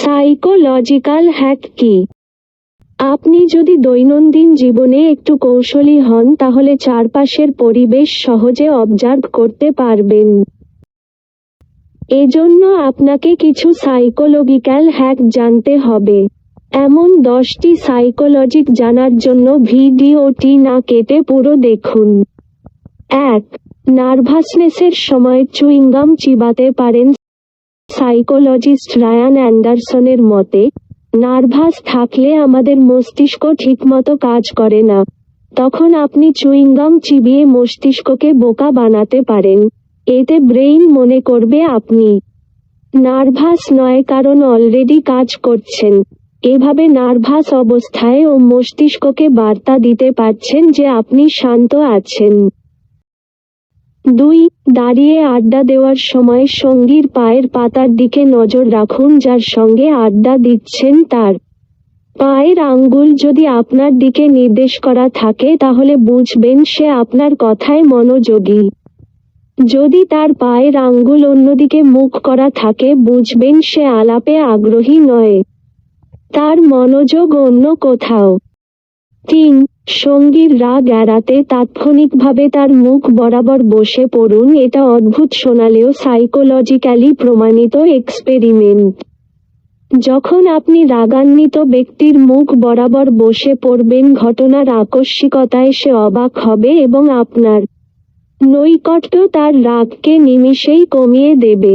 Psychological hack কি? আপনি যদি দৈনন্দিন জীবনে একটু কৌশলী হন তাহলে চারপাশের পরিবেশ সহজে অবজার্ভ করতে পারবেন। এজন্য আপনাকে কিছু সাইকোলজিক্যাল হ্যাক জানতে হবে। এমন 10টি সাইকোলজিক জানার জন্য ভিডিওটি না কেটে পুরো দেখুন। 1. নার্ভাসনেসের সময় চুইংগাম চিবাতে পারেন। সাইকোলজিস্ট রায়ান অ্যান্ডারসনের মতে, নার্ভাস থাকলে আমাদের মস্তিষ্ক ঠিকমতো কাজ করে না। তখন আপনি চুইংগাম চিবিয়ে মস্তিষ্ককে বোকা বানাতে পারেন। এতে ব্রেইন মনে করবে আপনি নার্ভাস নয় কারণ অলরেডি কাজ করছেন। এভাবে নার্ভাস অবস্থায় ও মস্তিষ্ককে বার্তা দিতে পারছেন যে আপনি শান্ত আছেন। 2. দাঁড়িয়ে আড্ডা দেওয়ার সময় সঙ্গীর পায়ের পাতার দিকে নজর রাখুন। যার সঙ্গে আড্ডা দিচ্ছেন তার পায়ের আঙ্গুল যদি আপনার দিকে নির্দেশ করা থাকে তাহলে বুঝবেন সে আপনার কথায় মনোযোগী। যদি তার পায়ের আঙ্গুল অন্যদিকে মুখ করা থাকে বুঝবেন সে আলাপে আগ্রহী নয়, তার মনোযোগ অন্য কোথাও। 3. সঙ্গীর রাগ এড়াতে তাৎক্ষণিকভাবে তার মুখ বরাবর বসে পড়ুন। এটা অদ্ভুত শোনালেও সাইকোলজিক্যালি প্রমাণিত এক্সপেরিমেন্ট। যখন আপনি রাগান্বিত ব্যক্তির মুখ বরাবর বসে পড়বেন ঘটনার আকস্মিকতায় সে অবাক হবে এবং আপনার নৈকট্য তার রাগকে নিমিষেই কমিয়ে দেবে।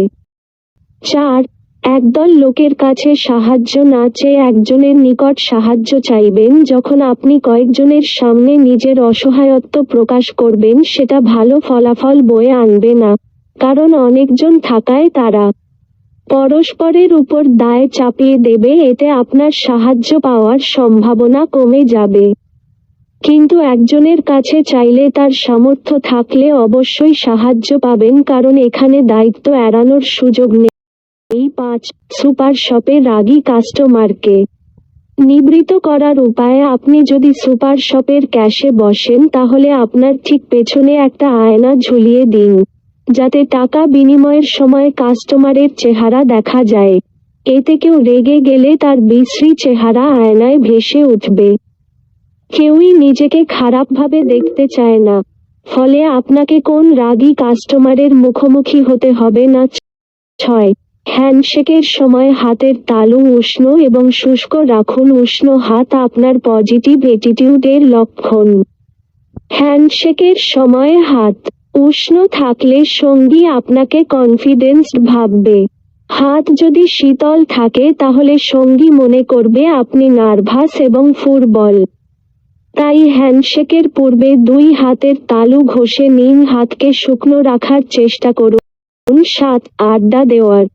4. একদল লোকের কাছে সাহায্য না চেয়ে একজনের নিকট সাহায্য চাইবেন। যখন আপনি কয়েকজনের সামনে নিজের অসহায়ত্ব প্রকাশ করবেন সেটা ভালো ফলাফল বয়ে আনবে না, কারণ অনেকজন থাকায় তারা পরস্পরের উপর দায় চাপিয়ে দেবে। এতে আপনার সাহায্য পাওয়ার সম্ভাবনা কমে যাবে। কিন্তু একজনের কাছে চাইলে তার সামর্থ্য থাকলে অবশ্যই সাহায্য পাবেন, কারণ এখানে দায়িত্ব এড়ানোর সুযোগ নেই। 5. সুপার শপে রাগী কাস্টমারকে নিবৃত্ত করার উপায়। আপনি যদি সুপার শপের ক্যাশে বসেন তাহলে আপনার ঠিক পেছনে একটা আয়না ঝুলিয়ে দিন, যাতে টাকা বিনিময়ের সময় কাস্টমারের চেহারা দেখা যায়। এতে কেউ রেগে গেলে তার বিশ্রী চেহারা আয়নায় ভেসে উঠবে। কেউই নিজেকে খারাপভাবে দেখতে চায় না, ফলে আপনাকে কোন রাগী কাস্টমারের মুখোমুখি হতে হবে না। 6. হ্যান্ডশেকের সময় হাতের তালু উষ্ণ এবং শুষ্ক রাখুন। উষ্ণ হাত আপনার পজিটিভ অ্যাটিটিউডের লক্ষণ। হ্যান্ডশেকের সময় হাত উষ্ণ থাকলে সঙ্গী আপনাকে কনফিডেন্সড ভাববে। হাত যদি শীতল থাকে তাহলে সঙ্গী মনে করবে আপনি নার্ভাস এবং ফুরবল। তাই হ্যান্ডশেকের পূর্বে 2 হাতের তালু ঘষে নিন। হাতকে শুকনো রাখার চেষ্টা করুন। 7. আড্ডা দেওয়ার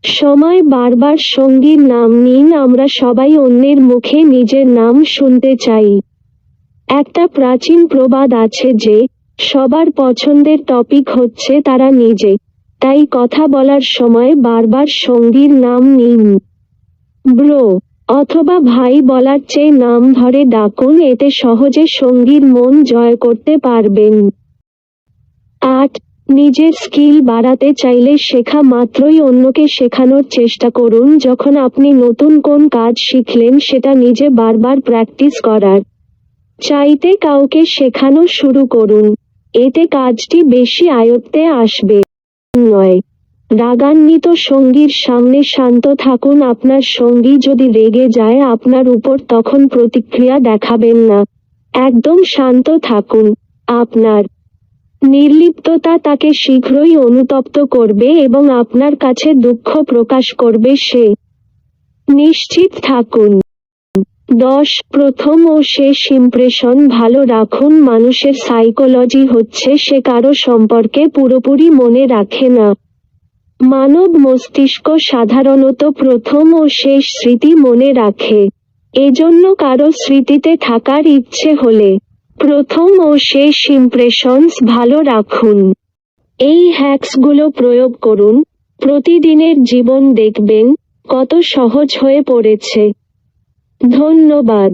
সময় বারবার সঙ্গীর নাম নিন। আমরা সবাই অন্যের মুখে নিজের নাম শুনতে চাই। একটা প্রাচীন প্রবাদ আছে যে সবার পছন্দের টপিক হচ্ছে তারা নিজে। তাই কথা বলার সময় বারবার সঙ্গীর নাম নিন। ব্রো অথবা ভাই বলার চেয়ে নাম ধরে ডাকুন, এতে সহজে সঙ্গীর মন জয় করতে পারবেন। 8. নিজের স্কিল বাড়াতে চাইলে শেখা মাত্রই অন্যকে শেখানোর চেষ্টা করুন। যখন আপনি নতুন কোন কাজ শিখলেন সেটা নিজে বারবার প্র্যাকটিস করার চাইতে কাউকে শেখানো শুরু করুন, এতে কাজটি বেশি আয়ত্তে আসবে। 9. রাগান্বিত সঙ্গীর সামনে শান্ত থাকুন। আপনার সঙ্গী যদি রেগে যায় আপনার উপর তখন প্রতিক্রিয়া দেখাবেন না, একদম শান্ত থাকুন। আপনার নির্লিপ্ততা তাকে শীঘ্রই অনুতপ্ত করবে এবং আপনার কাছে দুঃখ প্রকাশ করবে সে নিশ্চিত থাকুন। 10. প্রথম ও শেষ ইমপ্রেশন ভালো রাখুন। মানুষের সাইকোলজি হচ্ছে সে কারো সম্পর্কে পুরোপুরি মনে রাখে না। মানব মস্তিষ্ক সাধারণত প্রথম ও শেষ স্মৃতি মনে রাখে। এজন্য কারো স্মৃতিতে থাকার ইচ্ছে হলে প্রথম ও শেষ ইমপ্রেশনস ভালো রাখুন। এই হ্যাকসগুলো প্রয়োগ করুন। প্রতিদিনের জীবন দেখবেন কত সহজ হয়ে পড়েছে। ধন্যবাদ।